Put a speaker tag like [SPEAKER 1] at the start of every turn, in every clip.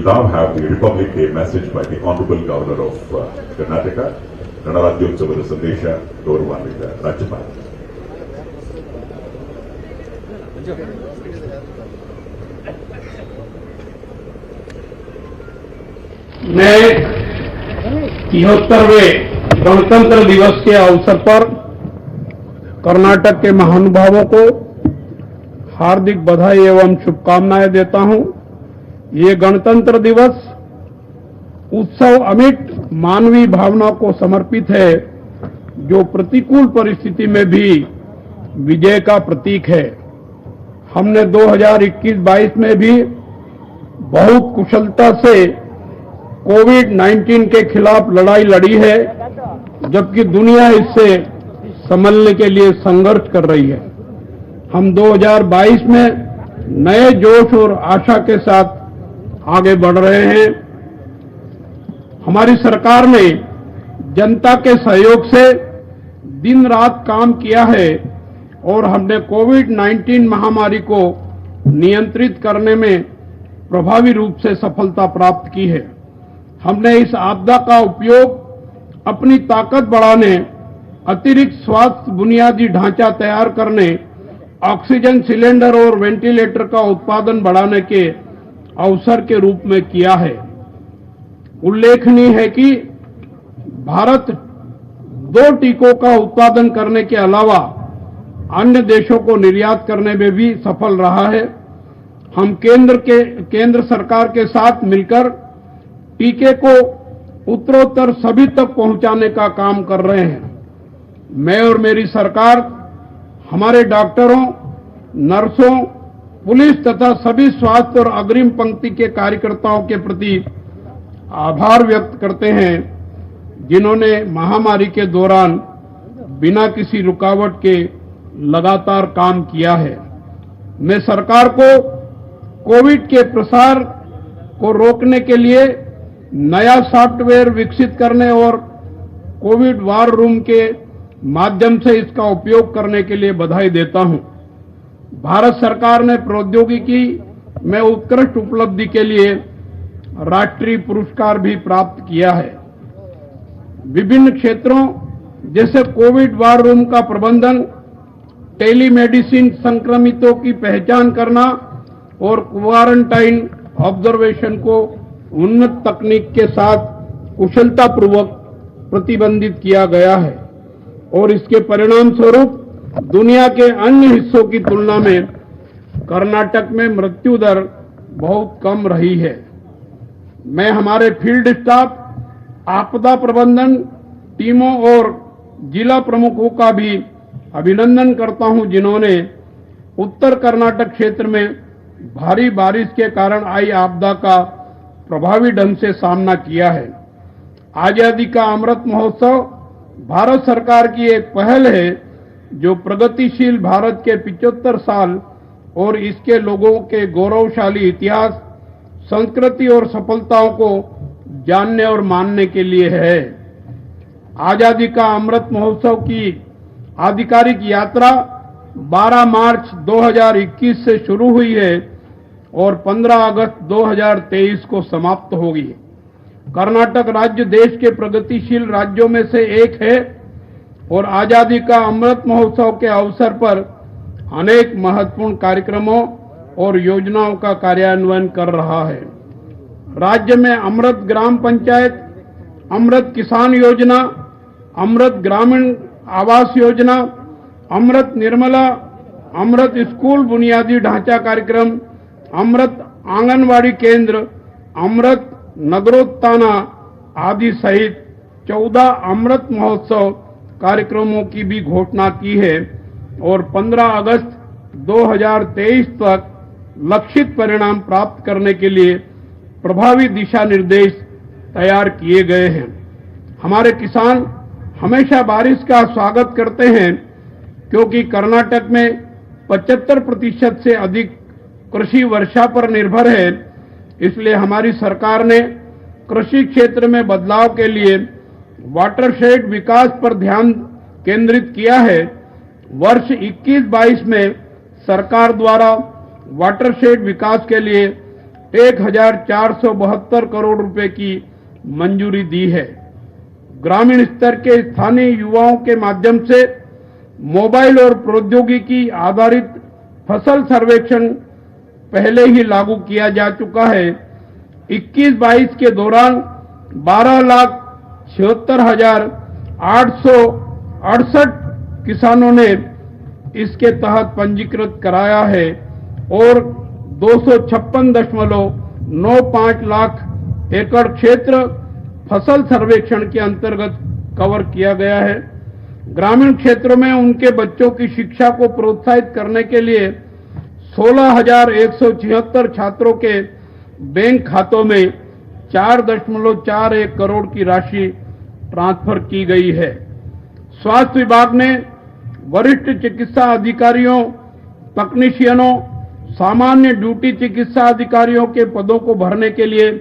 [SPEAKER 1] will now have the Republic Day message by the Honorable Governor of Karnataka, ಗಣರಾಜ್ಯೋತ್ಸವದ ಸಂದೇಶ ಗೌರವಾನ್ವಿತ ರಾಜ್ಯಪಾಲ.
[SPEAKER 2] मैं 73वें गणतंत्र दिवस के अवसर पर कर्नाटक के महानुभावों को हार्दिक बधाई एवं शुभकामनाएं देता हूं। ये गणतंत्र दिवस उत्सव अमिट मानवीय भावना को समर्पित है, जो प्रतिकूल परिस्थिति में भी विजय का प्रतीक है। हमने 2021-22 में भी बहुत कुशलता से कोविड-19 के खिलाफ लड़ाई लड़ी है, जबकि दुनिया इससे संभलने के लिए संघर्ष कर रही है। हम 2022 में नए जोश और आशा के साथ आगे बढ़ रहे हैं। हमारी सरकार ने जनता के सहयोग से दिन रात काम किया है और हमने कोविड-19 महामारी को नियंत्रित करने में प्रभावी रूप से सफलता प्राप्त की है। हमने इस आपदा का उपयोग अपनी ताकत बढ़ाने, अतिरिक्त स्वास्थ्य बुनियादी ढांचा तैयार करने, ऑक्सीजन सिलेंडर और वेंटिलेटर का उत्पादन बढ़ाने के अवसर के रूप में किया है। उल्लेखनीय है कि भारत 2 टीकों का उत्पादन करने के अलावा अन्य देशों को निर्यात करने में भी सफल रहा है। हम केंद्र सरकार के साथ मिलकर टीके को उत्तरोत्तर सभी तक पहुंचाने का काम कर रहे हैं। मैं और मेरी सरकार हमारे डॉक्टरों, नर्सों, पुलिस तथा सभी स्वास्थ्य और अग्रिम पंक्ति के कार्यकर्ताओं के प्रति आभार व्यक्त करते हैं, जिन्होंने महामारी के दौरान बिना किसी रुकावट के लगातार काम किया है। मैं सरकार को कोविड के प्रसार को रोकने के लिए नया सॉफ्टवेयर विकसित करने और कोविड वार रूम के माध्यम से इसका उपयोग करने के लिए बधाई देता हूं। भारत सरकार ने प्रौद्योगिकी में उत्कृष्ट उपलब्धि के लिए राष्ट्रीय पुरस्कार भी प्राप्त किया है। विभिन्न क्षेत्रों जैसे कोविड वार रूम का प्रबंधन, टेलीमेडिसिन, संक्रमितों की पहचान करना और क्वारंटाइन ऑब्जर्वेशन को उन्नत तकनीक के साथ कुशलतापूर्वक प्रतिबंधित किया गया है और इसके परिणाम स्वरूप दुनिया के अन्य हिस्सों की तुलना में कर्नाटक में मृत्यु दर बहुत कम रही है। मैं हमारे फील्ड स्टाफ, आपदा प्रबंधन टीमों और जिला प्रमुखों का भी अभिनंदन करता हूं, जिन्होंने उत्तर कर्नाटक क्षेत्र में भारी बारिश के कारण आई आपदा का प्रभावी ढंग से सामना किया है। आजादी का अमृत महोत्सव भारत सरकार की एक पहल है, जो प्रगतिशील भारत के 75 साल और इसके लोगों के गौरवशाली इतिहास, संस्कृति और सफलताओं को जानने और मानने के लिए है। आजादी का अमृत महोत्सव की आधिकारिक यात्रा 12 मार्च 2021 से शुरू हुई है और 15 अगस्त 2023 को समाप्त होगी। कर्नाटक राज्य देश के प्रगतिशील राज्यों में से एक है और आजादी का अमृत महोत्सव के अवसर पर अनेक महत्वपूर्ण कार्यक्रमों और योजनाओं का कार्यान्वयन कर रहा है। राज्य में अमृत ग्राम पंचायत, अमृत किसान योजना, अमृत ग्रामीण आवास योजना, अमृत निर्मला, अमृत स्कूल बुनियादी ढांचा कार्यक्रम, अमृत आंगनवाड़ी केंद्र, अमृत नगरोत्थान आदि सहित 14 अमृत महोत्सव कार्यक्रमों की भी घोषणा की है और 15 अगस्त 2023 तक लक्षित परिणाम प्राप्त करने के लिए प्रभावी दिशा निर्देश तैयार किए गए हैं। हमारे किसान हमेशा बारिश का स्वागत करते हैं, क्योंकि कर्नाटक में 75% से अधिक कृषि वर्षा पर निर्भर है। इसलिए हमारी सरकार ने कृषि क्षेत्र में बदलाव के लिए वाटरशेड विकास पर ध्यान केंद्रित किया है। वर्ष 21-22 में सरकार द्वारा वाटरशेड विकास के लिए 1472 करोड़ रुपए की मंजूरी दी है। ग्रामीण स्तर के स्थानीय युवाओं के माध्यम से मोबाइल और प्रौद्योगिकी आधारित फसल सर्वेक्षण पहले ही लागू किया जा चुका है। 21-22 के दौरान 12,76,868 किसानों ने इसके तहत पंजीकृत कराया है और 256.95 लाख एकड़ क्षेत्र फसल सर्वेक्षण के अंतर्गत कवर किया गया है। ग्रामीण क्षेत्रों में उनके बच्चों की शिक्षा को प्रोत्साहित करने के लिए 16,176 छात्रों के बैंक खातों में 4.41 करोड़ की राशि ट्रांसफर की गई है। स्वास्थ्य विभाग ने वरिष्ठ चिकित्सा अधिकारियों, तकनीशियनों, सामान्य ड्यूटी चिकित्सा अधिकारियों के पदों को भरने के लिए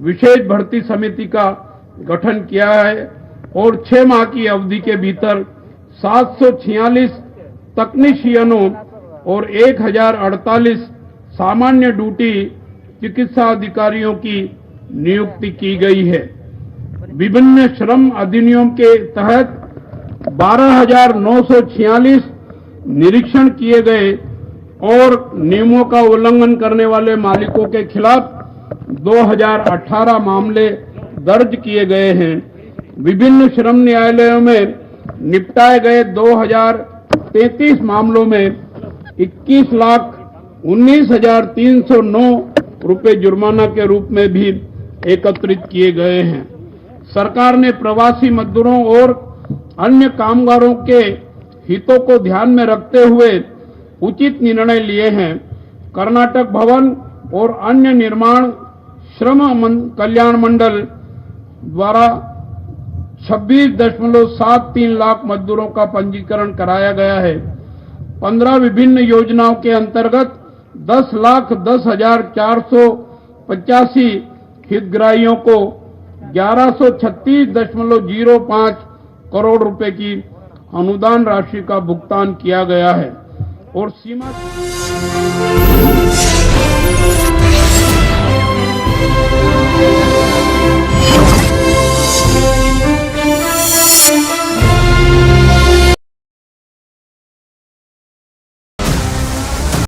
[SPEAKER 2] विशेष भर्ती समिति का गठन किया है और 6 माह की अवधि के भीतर 746 तकनीशियनों और 1048 सामान्य ड्यूटी चिकित्सा अधिकारियों की नियुक्ति की गई है। विभिन्न श्रम अधिनियम के तहत 12,946 निरीक्षण किए गए और नियमों का उल्लंघन करने वाले मालिकों के खिलाफ 2018 मामले दर्ज किए गए हैं। विभिन्न श्रम न्यायालयों में निपटाए गए 2033 मामलों में 21,19,309 रुपए जुर्माना के रूप में भी एकत्रित किए गए हैं। सरकार ने प्रवासी मजदूरों और अन्य कामगारों के हितों को ध्यान में रखते हुए उचित निर्णय लिए हैं। कर्नाटक भवन और अन्य निर्माण श्रम कल्याण मंडल द्वारा 26.73 लाख मजदूरों का पंजीकरण कराया गया है। 15 विभिन्न योजनाओं के अंतर्गत 10,10,485 हितग्राहियों को 1136.05 करोड़ रुपए की अनुदान राशि का भुगतान किया गया है और सीमा